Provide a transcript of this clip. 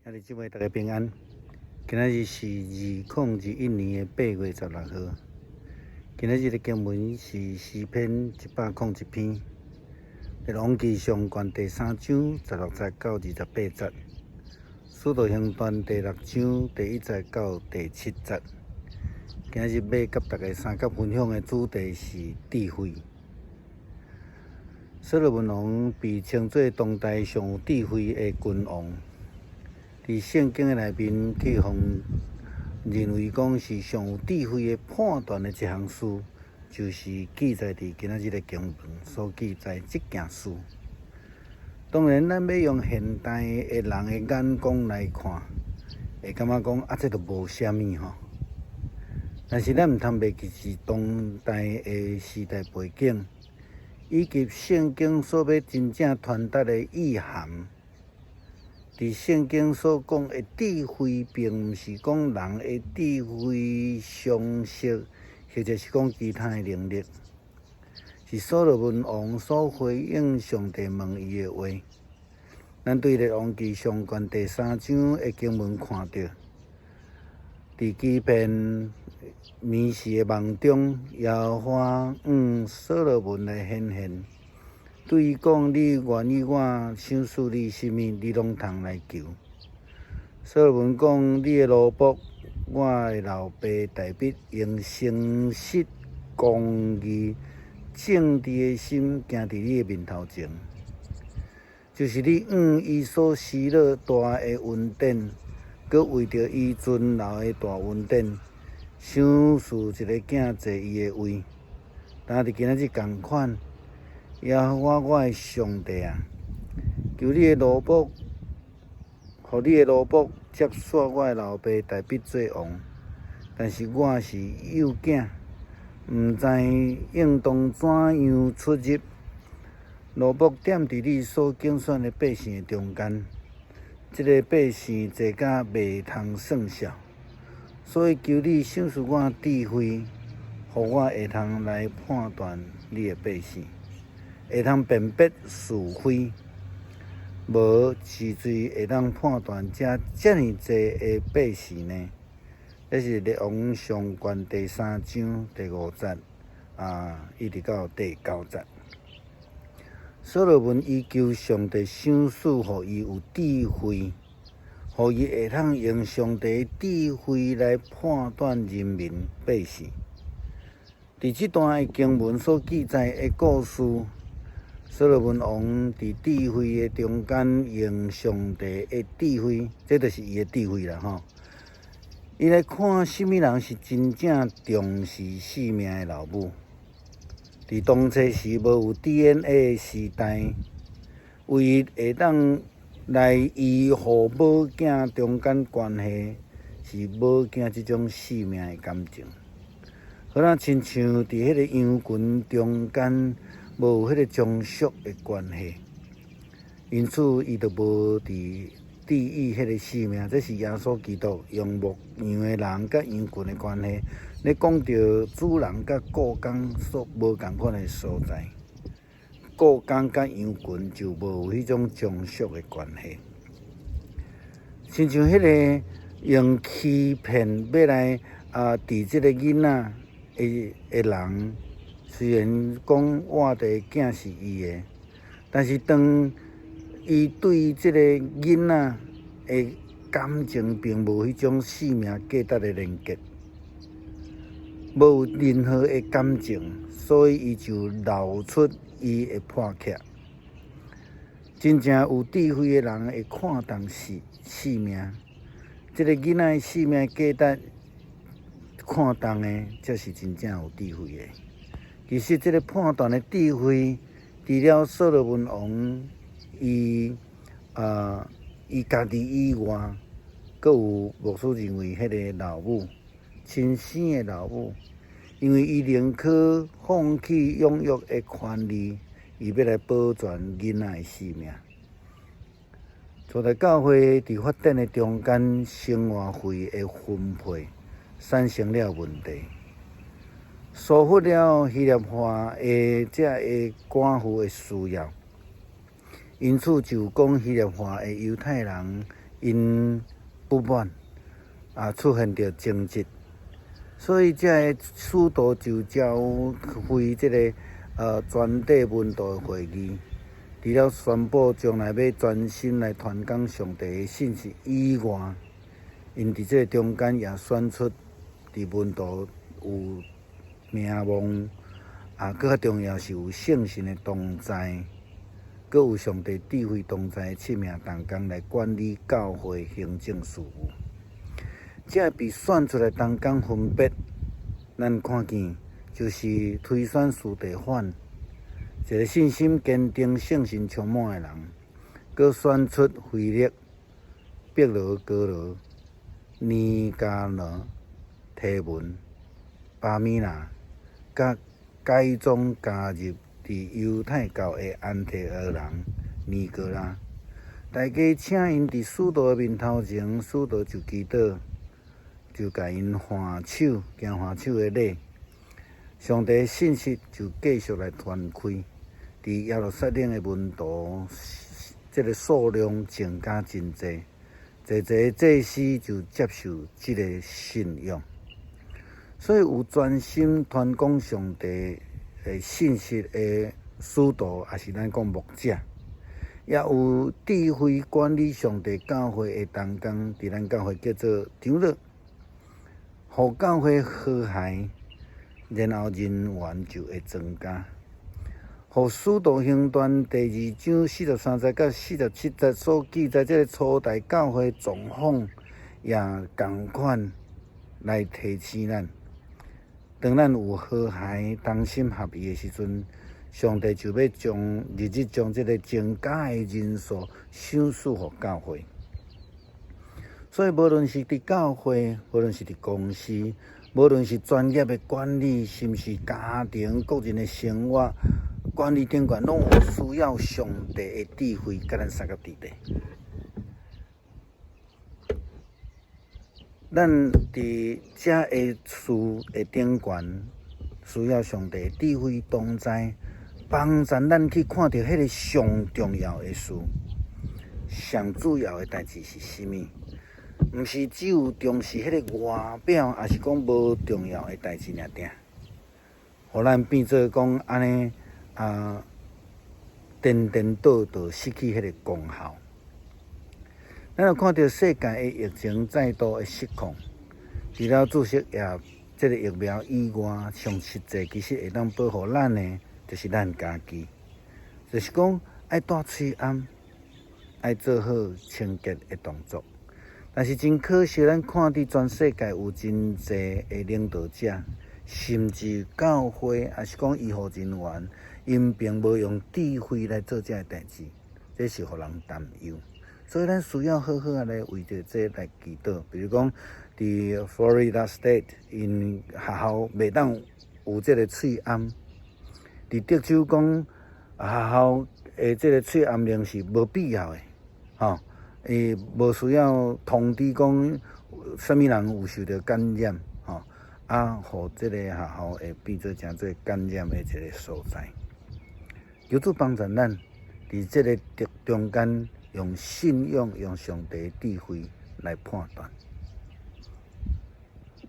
兄弟姊妹，大家平安。今仔日是2021年8月16号。今仔日的经文是诗篇101篇，列王记上卷第3章16节到28节，使徒行传第6章第1节到第7节。今日要甲大家三角分享的主题是智慧。所罗门王被称作当代上有智慧的君王。伫圣经的内面，去互认为讲是上有智慧的判断的一项事，就是记载伫今仔日的经文所记载这件事。当然，咱要用现代的人的眼光来看，会感觉讲这都无啥物吼。但是咱毋通袂记是当代的时代背景，以及圣经所要真正传达的意涵。伫圣经所讲的智慧，并毋是讲人的智慧常识，或者是讲其他的能力，是所罗门王所回应上帝问伊的话。咱对列王记上卷第3章的经文看到，伫基遍迷时的梦中，耶和华所罗门来显现。对伊讲：“你愿意我赏赐你什么，你拢通来求。”所罗门讲：“你的奴仆，我的老爸大卫，用诚实、公义、正直的心行伫你的面头前。就是你伊所施了大的恩典，佮为着伊尊老的大恩典，赏赐一个囝坐伊的位。但伫今仔日同款。”耶和华我的上帝啊，求你的奴仆，互你的奴仆接续我的老爸大卫做王。但是我是幼囝，毋知应当怎样出入。奴仆踮伫你所拣选的百姓的中间，这个百姓侪甲袂通算数，所以求你赏赐我智慧，互我会通来判断你的百姓。会通辨别是非，无是罪会当判断遮尔济的百姓呢？这是列王上卷第3章第5节一直到第9节。所罗门伊求上帝赏赐，互伊有智慧，互伊会通用上帝的智慧来判断人民百姓。伫这段的经文所记载的故事。所罗门王伫智慧的中间用上帝的智慧，这就是伊的智慧啦吼。伊来看什么人是真正重视性命的老母。伫当初是无有 DNA 的时代，唯一会当来医护母囝中间关系，是母囝这种性命的感情。好像亲像伫迄个羊群中间。无有迄个忠属的关系，因此伊就无伫治愈迄个性命。这是耶稣基督用牧羊的人甲羊群的关系，咧讲到主人甲雇工所无共款的所在。雇工甲羊群就无有迄种忠属的关系，亲像迄个用欺骗要来治这个囡仔的人。虽然讲活的囝是伊的，但是当伊对这个囡仔的感情并无迄种性命价值的连结，无有任何的感情，所以伊就露出伊的破壳。真正有智慧的人会看重性命，这个囡仔的性命价值看重的，才是真正有智慧的。其实，这个判断的智慧，除了所罗门王伊家己以外，阁有牧师认为迄个老母亲生的老母，因为伊宁可放弃养育的权利，伊要来保全囡仔的性命。初代教会伫发展的中间，生活费的分配产生了问题。疏忽了希腊化的这个寡妇的需要，因此就讲希腊化的犹太人因不满出现着争执，所以这个使徒就召开这个全体门徒的会议，除了宣布将来要专心来传讲上帝的信息以外，因伫这中间也选出伫门徒有名望更较重要是有圣神的同在，阁有上帝智慧同在的7名同工来管理教会行政事务。这被选出来同工分别，咱看见就是推选司提反，一个信心坚定、圣神充满的人；阁选出腓力、伯罗、哥罗、尼加罗、提文、巴米拿，甲改宗加入伫犹太教的安提阿人尼哥拉，大家请因伫使徒的面头前，使徒就祈祷，就甲因换手，行换手的礼。上帝的信息就继续来传开，伫耶路撒冷的门徒，这个数量增加真济，济祭司就接受这个信仰。所以有专心传讲上帝的信息的使徒，也是咱讲牧者，也有智慧管理上帝教会的同工，伫咱教会叫做长老，互教会和谐，然后人员就会增加。互使徒行传第2章43节到47节所记载，这个初代教会状况也同款来提醒咱。当咱有和谐、同心合意的时阵，上帝就要日将这个增加的人数赏赐给教会。所以，无论是伫教会，无论是伫公司，无论是专业的管理，甚至家庭、个人的生活管理顶管，拢有需要上帝的智慧，甲咱三个伫咧。咱伫这个事的顶悬，需要上帝智慧同在，帮助咱去看到迄个上重要的事。上主要的代志是啥物？毋是只有重视迄个外表，也是讲无重要的代志尔定，互咱变做讲安尼颠倒倒失去迄个功效。咱有看到世界的疫情再度的失控，除了注射这个疫苗以外，上实际其实会当保护咱的，就是咱家己。就是讲爱戴喙安，爱做好清洁的动作。但是真可惜，咱看伫全世界有真侪的领导者，甚至教会，也是讲医护人员，因并无用智慧来做这个代志，这是互人担忧。所以咱需要好好来为着这来祈祷。比如讲，伫 Florida State 因学校袂当有这个喙安，伫德州讲学校的这个喙安令是无必要的，伊无需要通知讲什么人有受到感染，互这个学校会变做诚侪感染的一个所在。求主帮助咱伫这个中间。用信仰、用上帝的智慧来判断。